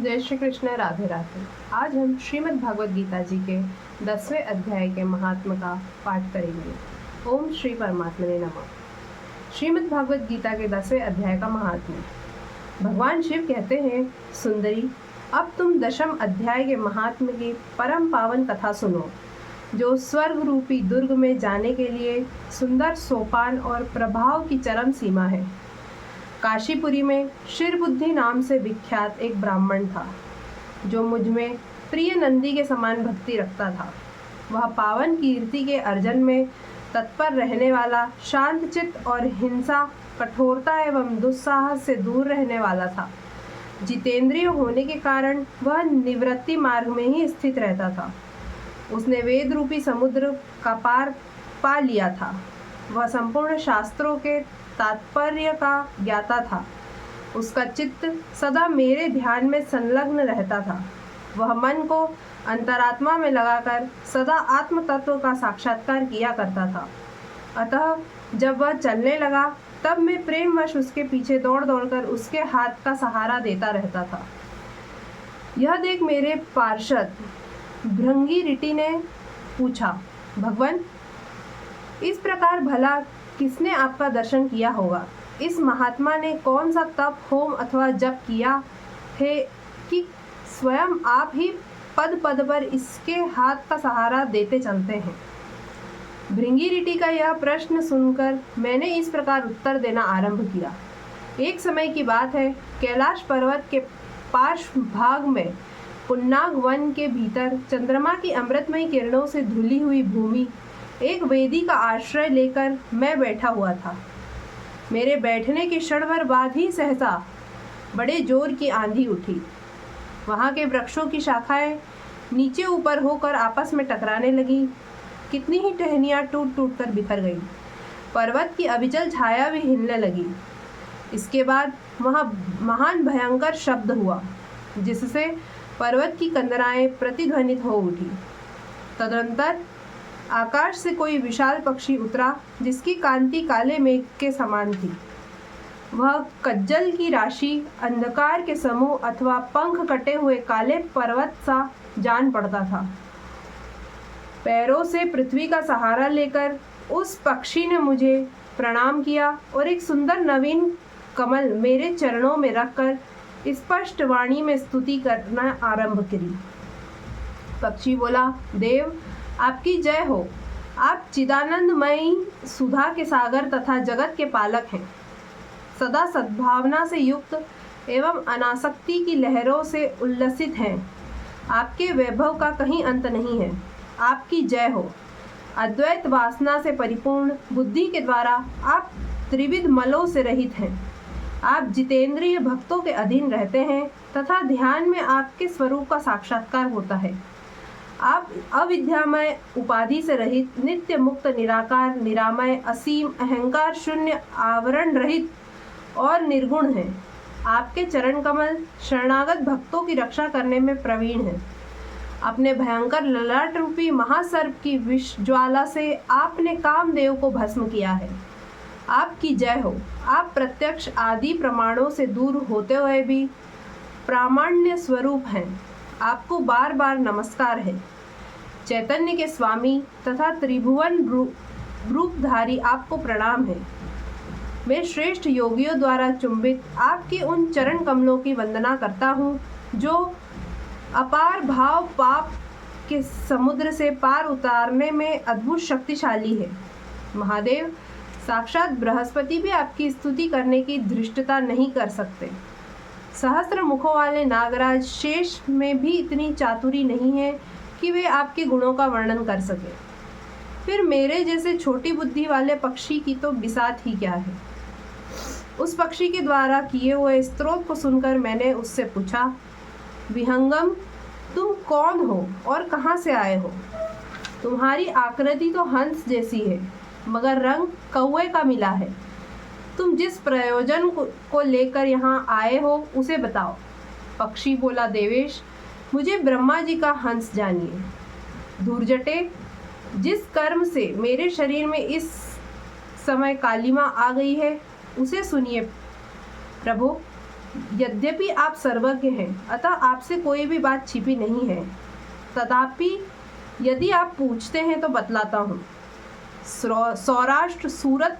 जय श्री कृष्ण। राधे राधे। आज हम श्रीमद् भागवत गीता जी के 10वें अध्याय के महात्म का पाठ करेंगे। ओम श्री परमात्मने नमः। श्रीमद् भागवत गीता के 10वें अध्याय का महात्म्य। भगवान शिव कहते हैं, सुंदरी, अब तुम दशम अध्याय के महात्म्य की परम पावन कथा सुनो, जो स्वर्ग रूपी दुर्ग में जाने के लिए सुंदर सोपान और प्रभाव की चरम सीमा है। काशीपुरी में शिरबुद्धि नाम से विख्यात एक ब्राह्मण था, जो मुझ में प्रिय नंदी के समान भक्ति रखता था। वह पावन कीर्ति के अर्जन में तत्पर रहने वाला, शांतचित्त और हिंसा, कठोरता एवं दुस्साहस से दूर रहने वाला था। जितेंद्रिय होने के कारण वह निवृत्ति मार्ग में ही स्थित रहता था। उसने वेद रूपी समुद्र का पार पा लिया था। वह संपूर्ण शास्त्रों के तात्पर्य का ज्ञाता था। उसका चित्त सदा मेरे ध्यान में संलग्न रहता था। वह मन को अंतरात्मा में लगाकर सदा आत्म तत्व का साक्षात्कार किया करता था। अतः जब वह चलने लगा, तब मैं प्रेमवश उसके पीछे दौड़ दौड़कर उसके हाथ का सहारा देता रहता था। यह देख मेरे पार्षद भृंगी ऋषि ने पूछा, भगवान, इस प्रकार भला किसने आपका दर्शन किया होगा? इस महात्मा ने कौन सा तप, होम अथवा जप किया है कि स्वयं आप ही पद पद पर इसके हाथ का सहारा देते चलते हैं? भृंगी ऋषि का यह प्रश्न सुनकर मैंने इस प्रकार उत्तर देना आरंभ किया। एक समय की बात है, कैलाश पर्वत के पार्श्व भाग में पुन्नाग वन के भीतर चंद्रमा की अमृतमयी किरणों से धुली हुई भूमि एक वेदी का आश्रय लेकर मैं बैठा हुआ था। मेरे बैठने के क्षण भर बाद ही सहसा बड़े जोर की आंधी उठी। वहाँ के वृक्षों की शाखाएं नीचे ऊपर होकर आपस में टकराने लगी। कितनी ही टहनियाँ टूट टूट कर बिखर गई। पर्वत की अविचल छाया भी हिलने लगी। इसके बाद वहाँ महान भयंकर शब्द हुआ, जिससे पर्वत की कंदराएं प्रतिध्वनित हो उठी। तदनंतर आकाश से कोई विशाल पक्षी उतरा, जिसकी कांति काले मेघ के समान थी। वह कज्जल की राशि, अंधकार के समूह अथवा पंख कटे हुए काले पर्वत सा जान पड़ता था। पैरों से पृथ्वी का सहारा लेकर उस पक्षी ने मुझे प्रणाम किया और एक सुंदर नवीन कमल मेरे चरणों में रखकर स्पष्ट वाणी में स्तुति करना आरंभ करी। पक्षी बोला, देव, आपकी जय हो। आप चिदानंदमयी सुधा के सागर तथा जगत के पालक हैं। सदा सद्भावना से युक्त एवं अनासक्ति की लहरों से उल्लसित हैं। आपके वैभव का कहीं अंत नहीं है। आपकी जय हो। अद्वैत वासना से परिपूर्ण बुद्धि के द्वारा आप त्रिविध मलों से रहित हैं। आप जितेंद्रिय भक्तों के अधीन रहते हैं तथा ध्यान में आपके स्वरूप का साक्षात्कार होता है। आप अविद्यामय, उपाधि से रहित, नित्य मुक्त, निराकार, निरामय, असीम, अहंकार शून्य, आवरण रहित और निर्गुण हैं। आपके चरण कमल शरणागत भक्तों की रक्षा करने में प्रवीण हैं। अपने भयंकर ललाट रूपी महासर्प की विष ज्वाला से आपने कामदेव को भस्म किया है। आपकी जय हो। आप प्रत्यक्ष आदि प्रमाणों से दूर होते हुए भी प्रामाण्य स्वरूप हैं। आपको बार बार नमस्कार है। चैतन्य के स्वामी तथा त्रिभुवन रूपधारी आपको प्रणाम है। मैं श्रेष्ठ योगियों द्वारा चुंबित आपकी उन चरण कमलों की वंदना करता हूँ, जो अपार भाव पाप के समुद्र से पार उतारने में अद्भुत शक्तिशाली है। महादेव, साक्षात बृहस्पति भी आपकी स्तुति करने की धृष्टता नहीं कर सकते। सहस्त्र मुखों वाले नागराज शेष में भी इतनी चातुरी नहीं है कि वे आपके गुणों का वर्णन कर सके। फिर मेरे जैसे छोटी बुद्धि वाले पक्षी की तो बिसात ही क्या है। उस पक्षी के द्वारा किए हुए स्तोत्र को सुनकर मैंने उससे पूछा, विहंगम, तुम कौन हो और कहाँ से आए हो? तुम्हारी आकृति तो हंस जैसी है, मगर रंग कौवे का मिला है। तुम जिस प्रयोजन को लेकर यहाँ आए हो, उसे बताओ। पक्षी बोला, देवेश, मुझे ब्रह्मा जी का हंस जानिए। धूर्जटे, जिस कर्म से मेरे शरीर में इस समय कालिमा आ गई है, उसे सुनिए। प्रभु, यद्यपि आप सर्वज्ञ हैं, अतः आपसे कोई भी बात छिपी नहीं है। तथापि यदि आप पूछते हैं तो बतलाता हूँ। सौराष्ट्र सूरत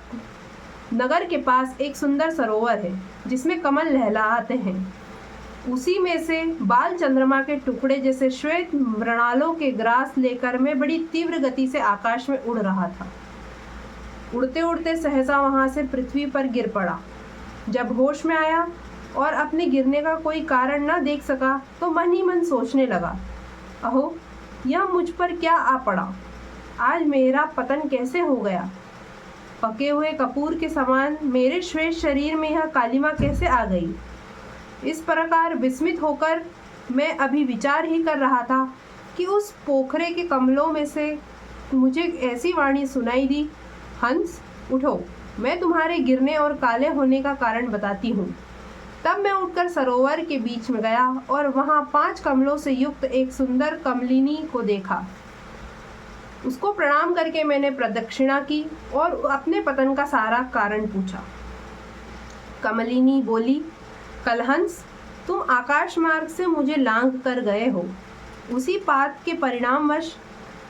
नगर के पास एक सुंदर सरोवर है जिसमें कमल लहलहाते हैं। उसी में से बाल चंद्रमा के टुकड़े जैसे श्वेत मृणालों के ग्रास लेकर मैं बड़ी तीव्र गति से आकाश में उड़ रहा था। उड़ते उड़ते सहसा वहां से पृथ्वी पर गिर पड़ा। जब होश में आया और अपने गिरने का कोई कारण न देख सका तो मन ही मन सोचने लगा, अहो, यह मुझ पर क्या आ पड़ा। आज मेरा पतन कैसे हो गया। पके हुए कपूर के समान मेरे श्वेत शरीर में यह कालिमा कैसे आ गई। इस प्रकार विस्मित होकर मैं अभी विचार ही कर रहा था कि उस पोखरे के कमलों में से मुझे ऐसी वाणी सुनाई दी, हंस उठो, मैं तुम्हारे गिरने और काले होने का कारण बताती हूँ। तब मैं उठकर सरोवर के बीच में गया और वहाँ 5 कमलों से युक्त एक सुंदर कमलिनी को देखा। उसको प्रणाम करके मैंने प्रदक्षिणा की और अपने पतन का सारा कारण पूछा। कमलिनी बोली, कलहंस, तुम आकाश मार्ग से मुझे लांघ कर गए हो। उसी पात के परिणामवश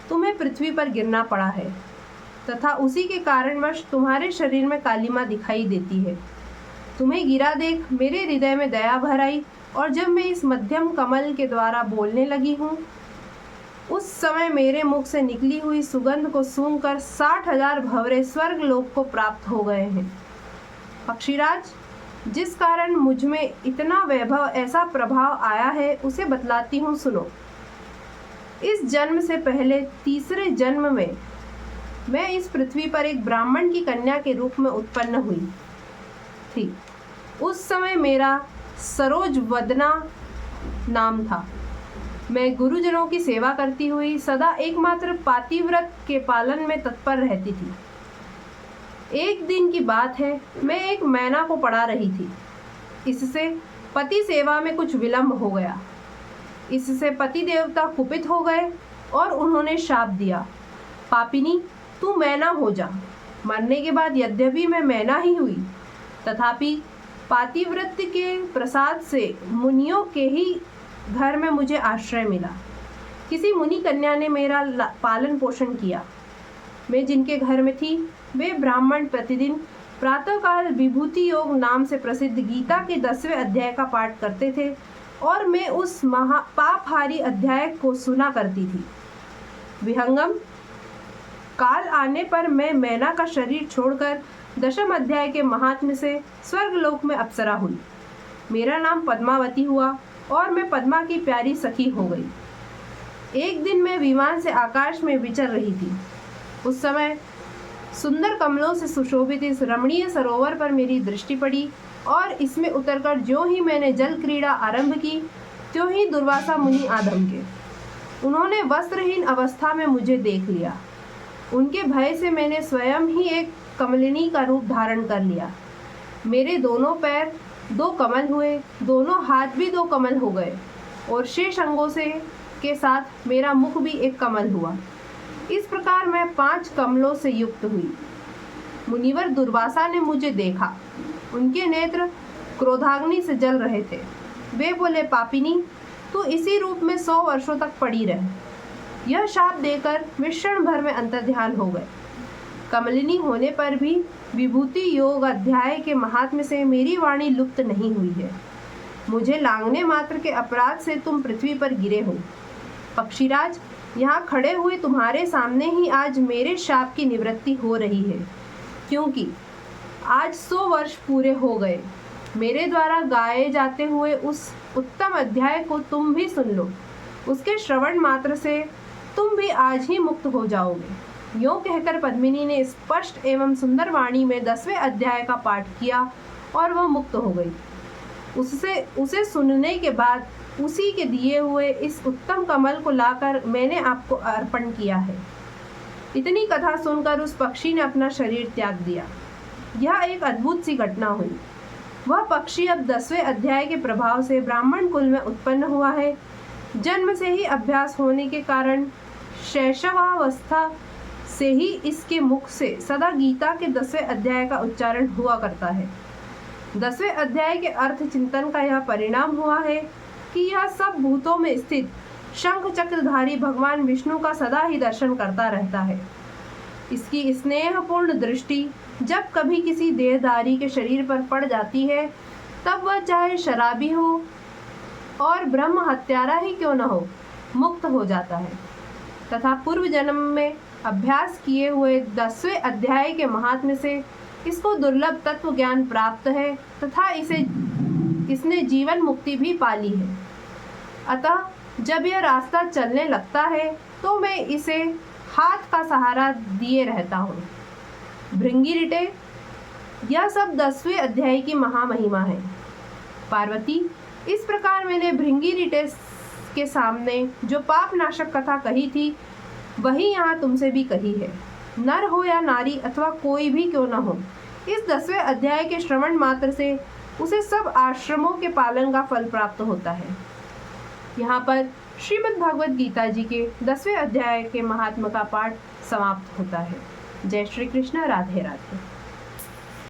तुम्हें पृथ्वी पर गिरना पड़ा है तथा उसी के कारणवश तुम्हारे शरीर में कालिमा दिखाई देती है। तुम्हें गिरा देख मेरे हृदय में दया भर आई और जब मैं इस मध्यम कमल के द्वारा बोलने लगी हूँ, उस समय मेरे मुख से निकली हुई सुगंध को सूंघकर 60,000 भंवरे स्वर्ग लोक को प्राप्त हो गए हैं। पक्षीराज, जिस कारण मुझ में इतना वैभव, ऐसा प्रभाव आया है, उसे बतलाती हूँ, सुनो। इस जन्म से पहले तीसरे जन्म में मैं इस पृथ्वी पर एक ब्राह्मण की कन्या के रूप में उत्पन्न हुई थी। उस समय मेरा सरोज वदना नाम था। मैं गुरुजनों की सेवा करती हुई सदा एकमात्र पातिव्रत के पालन में तत्पर रहती थी। एक दिन की बात है, मैं एक मैना को पढ़ा रही थी। इससे पति सेवा में कुछ विलंब हो गया। इससे पति देवता कुपित हो गए और उन्होंने शाप दिया, पापिनी, तू मैना हो जा। मरने के बाद यद्यपि मैं मैना ही हुई, तथापि पातिव्रत के प्रसाद से मुनियों के ही घर में मुझे आश्रय मिला। किसी मुनि कन्या ने मेरा पालन पोषण किया। मैं जिनके घर में थी वे ब्राह्मण प्रतिदिन प्रातःकाल विभूति योग नाम से प्रसिद्ध गीता के 10वें अध्याय का पाठ करते थे और मैं उस पापहारी अध्याय को सुना करती थी। विहंगम, काल आने पर मैं मैना का शरीर छोड़कर 10वें अध्याय के महात्म्य से स्वर्गलोक में अप्सरा हुई। मेरा नाम पद्मावती हुआ और मैं पद्मा की प्यारी सखी हो गई। एक दिन मैं विमान से आकाश में विचर रही थी। उस समय सुंदर कमलों से सुशोभित इस रमणीय सरोवर पर मेरी दृष्टि पड़ी और इसमें उतरकर जो ही मैंने जल क्रीड़ा आरंभ की, त्यों ही दुर्वासा मुनि आ धमके। उन्होंने वस्त्रहीन अवस्था में मुझे देख लिया। उनके भय से मैंने स्वयं ही एक कमलिनी का रूप धारण कर लिया। मेरे दोनों पैर 2 कमल हुए, दोनों हाथ भी 2 कमल हो गए और शेष अंगों से के साथ मेरा मुख भी एक कमल हुआ। इस प्रकार मैं 5 कमलों से युक्त हुई। मुनिवर दुर्वासा ने मुझे देखा। उनके नेत्र क्रोधाग्नि से जल रहे थे। वे बोले, पापिनी, तू इसी रूप में 100 वर्षों तक पड़ी रह। यह शाप देकर वे क्षण भर में अंतर्ध्यान हो गए। कमलिनी होने पर भी विभूति योग अध्याय के महात्म्य से मेरी वाणी लुप्त नहीं हुई है। मुझे लांघने मात्र के अपराध से तुम पृथ्वी पर गिरे हो। पक्षीराज, यहाँ खड़े हुए तुम्हारे सामने ही आज मेरे शाप की निवृत्ति हो रही है, क्योंकि आज 100 वर्ष पूरे हो गए। मेरे द्वारा गाए जाते हुए उस उत्तम अध्याय को तुम भी सुन लो। उसके श्रवण मात्र से तुम भी आज ही मुक्त हो जाओगे। यों कहकर पद्मिनी ने स्पष्ट एवं सुंदर वाणी में 10वें अध्याय का पाठ किया और वह मुक्त हो गई। उसे सुनने के बाद उसी के दिए हुए इस उत्तम कमल को लाकर मैंने आपको अर्पण किया है। इतनी कथा सुनकर उस पक्षी ने अपना शरीर त्याग दिया। यह एक अद्भुत सी घटना हुई। वह पक्षी अब 10वें अध्याय के प्रभाव से ब्राह्मण कुल में उत्पन्न हुआ है। जन्म से ही अभ्यास होने के कारण शैशवावस्था से ही इसके मुख से सदा गीता के 10वें अध्याय का उच्चारण हुआ करता है। 10वें अध्याय के अर्थ चिंतन का यह परिणाम हुआ है कि यह सब भूतों में स्थित शंख चक्रधारी भगवान विष्णु का सदा ही दर्शन करता रहता है। इसकी स्नेहपूर्ण दृष्टि जब कभी किसी देहधारी के शरीर पर पड़ जाती है, तब वह चाहे शराबी हो और ब्रह्म हत्यारा ही क्यों न हो, मुक्त हो जाता है तथा पूर्व जन्म में अभ्यास किए हुए 10वें अध्याय के महात्म्य से इसको दुर्लभ तत्व ज्ञान प्राप्त है तथा इसने जीवन मुक्ति भी पाली है। अतः जब यह रास्ता चलने लगता है तो मैं इसे हाथ का सहारा दिए रहता हूँ। भृंगी रिटे, यह सब 10वें अध्याय की महामहिमा है। पार्वती, इस प्रकार मैंने भृंगी रिटे के सामने जो पाप नाशक कथा कही थी, वही यहाँ तुमसे भी कही है। नर हो या नारी अथवा कोई भी क्यों न हो, इस 10वें अध्याय के श्रवण मात्र से उसे सब आश्रमों के पालन का फल प्राप्त होता है। यहाँ पर श्रीमद् भागवत गीता जी के 10वें अध्याय के महात्म्य का पाठ समाप्त होता है। जय श्री कृष्ण। राधे राधे।